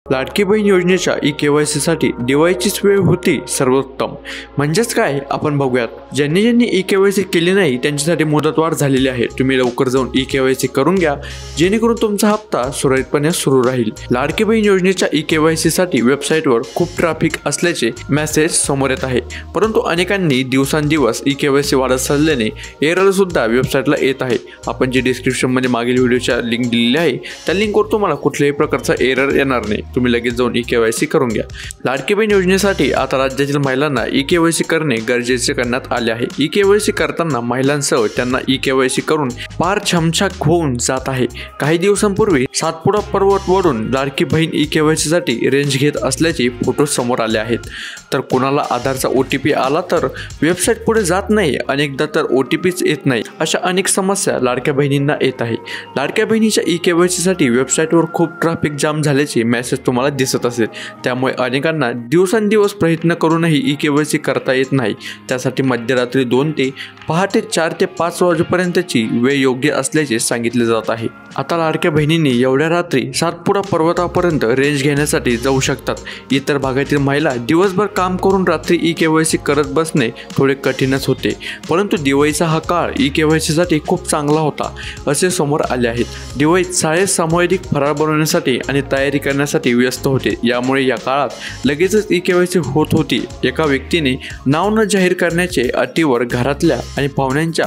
लाडकी बहीण योजनेच्या ई-केवायसी साठी दिवाळीचीच वेळ होती सर्वोत्तम। म्हणजेच काय आपण बघूयात। ज्यांनी ई-केवायसी केली नाही त्यांच्यासाठी मुदतवाढ झालेली आहे। तुम्ही लवकर जाऊन ई-केवायसी करून घ्या जेणेकरून तुमचा हप्ता सुरळीतपणे सुरू राहील। लाडकी बहीण योजनेच्या ई-केवायसी साठी वेबसाईटवर खूप ट्रॅफिक असल्याचे मेसेज समोर येत आहे, परंतु अनेकांनी दिवसांदिवस ई-केवायसी वाढत चालल्याने एरर सुद्धा वेबसाईटला येत आहे। आपण जे डिस्क्रिप्शन मध्ये मागील व्हिडिओच्या लिंक दिलेली आहे त्या लिंकवर तुम्हाला कुठल्याही प्रकारचा एरर येणार नाही। तुम्ही लगेच जाऊन ई-केवायसी करून घ्या। लाडकी बहीण योजनेसाठी आता राज्यातील महिलांना ई-केवायसी करणे गरजेचे करण्यात आले आहे। ई-केवायसी करताना महिलांसह त्यांना ई-केवायसी करून पार छमछाक होऊन जात आहे। काही दिवसांपूर्वी सातपुडा पर्वतवरून लाडकी बहीण ई-केवायसी साठी रेंज घेत असल्याचे फोटो समोर आले आहेत। तर कोणाला आधारचा OTP आला तर वेबसाईट पुढे जात नाही, अनेकदा तर OTPच येत नाही। अशा अनेक समस्या लाडक्या बहिणींना येत आहे। लाडक्या बहिणीच्या ई-केवायसी साठी वेबसाईटवर खूप ट्रॅफिक जाम झाल्याचे मेसेज तुम्हाला दिसत असेल, त्यामुळे अनेकांना दिवसांदिवस प्रयत्न करूनही ई-केवायसी करता येत नाही। त्यासाठी मध्यरात्री 2 ते पहाटे 4 ते 5 वाजेपर्यंतची वेळ योग्य असल्याचे सांगितले जात आहे। आता लाडक्या बहिणींनी एवढ्या रात्री सातपुडा पर्वतापर्यंत रेंज घेण्यासाठी जाऊ शकतात। इतर भागातील महिला दिवसभर काम करून रात्री ई-केवायसी करत बसणे थोडे कठीणच होते, परंतु दिवाळीचा हा काळ ई-केवायसी साठी खूप चांगला होता असे समोर आले आहे। दिवाळीत शाळेत सामूहिक फराळ बनवण्यासाठी आणि तयारी करण्यासाठी व्यस्त होते, यामुळे या काळात लगेचच ई-केवायसी होत होती। एका व्यक्तीने नाव न जाहीर करण्याचे अटीवर घरातल्या आणि पाहुण्यांच्या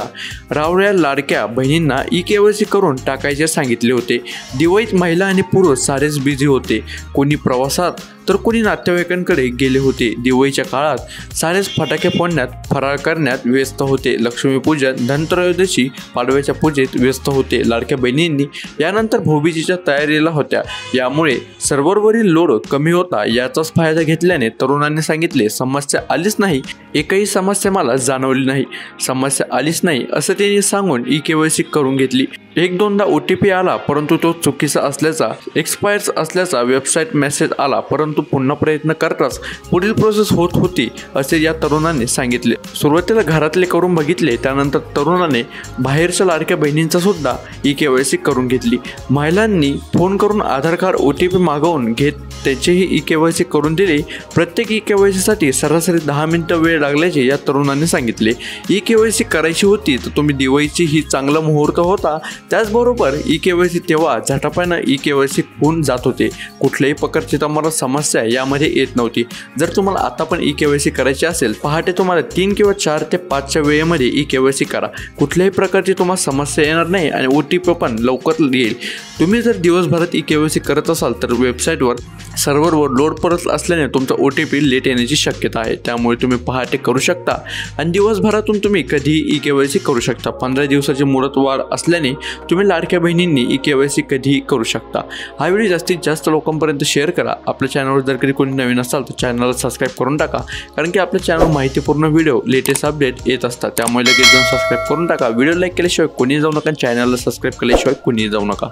रावळ्या लाडक्या बहिणींना ई-केवायसी करून टाकायचे सांगितले होते। दिवाळीत महिला आणि पुरुष सारेच बिझी होते, कोणी प्रवासात तर कोणी नातेवाईकांकडे गेले होते। दिवाळीच्या काळात सारेच फटाके फोडण्यात, फराळ करण्यात व्यस्त होते। लक्ष्मीपूजन, धनत्रयोदशी, पाडव्याच्या पूजेत व्यस्त होते। लाडक्या बहिणींनी यानंतर भाऊबीजेच्या तयारीला होत्या, यामुळे सर्व्हरवरील लोड कमी होता। याचाच फायदा घेतल्याने तरुणांनी सांगितले, समस्या आलीच नाही, एकही समस्या मला जाणवली नाही, समस्या आलीच नाही असं त्यांनी सांगून ई-केवायसी करून घेतली। एक दोनदा OTP आला, परंतु तो चुकीचा असल्याचा, एक्सपायर्स असल्याचा वेबसाईट मेसेज आला, परंतु पुन्हा प्रयत्न करताच पुढील प्रोसेस होत होती असे या तरुणांनी सांगितले। सुरुवातीला घरातले करून बघितले, त्यानंतर तरुणाने बाहेरच्या लाडक्या बहिणींचा सुद्धा ई-केवायसी करून घेतली। महिलांनी फोन करून आधार कार्ड OTP मागवून घेत त्याचेही ई-केवायसी करून दिले। प्रत्येक ई-केवायसी साठी सरासरी 10 मिनिटं वेळ लागल्याचे या तरुणांनी सांगितले। ई-केवायसी करायची होती तर तुम्ही दिवाळीची ही चांगला मुहूर्त होता, त्याचबरोबर ई-केवायसी तेव्हा झटापयानं ई-केवायसी होऊन जात होते। कुठल्याही प्रकारची तुम्हाला समस्या यामध्ये येत नव्हती। जर तुम्हाला आता पण ई-केवायसी करायची असेल, पहाटे तुम्हाला 3 किंवा 4 ते 5च्या वेळेमध्ये ई-केवायसी करा। कुठल्याही प्रकारची तुम्हाला समस्या येणार नाही आणि OTP पण लवकर येईल। तुम्ही जर दिवसभरात ई-केवायसी करत असाल तर वेबसाईटवर सर्व्हरवर लोड पडत असल्याने तुमचा OTP लेट येण्याची शक्यता आहे, त्यामुळे तुम्ही पहाटे करू शकता आणि दिवसभरातून तुम्ही कधीही ई-केवायसी करू शकता। 15 दिवसाची मुदतवाढ असल्याने तुम्ही लाडक्या बहिणींनी ई-केवायसी कधीही करू शकता। हा व्हिडिओ जास्तीत जास्त लोकांपर्यंत शेअर करा। आपल्या चॅनलवर जर कधी कोणी नवीन असाल तर चॅनलला सबस्क्राईब करून टाका, कारण की आपल्या चॅनलवर माहितीपूर्ण व्हिडिओ, लेटेस्ट अपडेट येत असतात, त्यामुळे लगेच जाऊन सबस्क्राईब करून टाका। व्हिडिओ लाईक केल्याशिवाय कोणी जाऊ नका, चॅनलला सबस्क्राईब केल्याशिवाय कोणी जाऊ नका।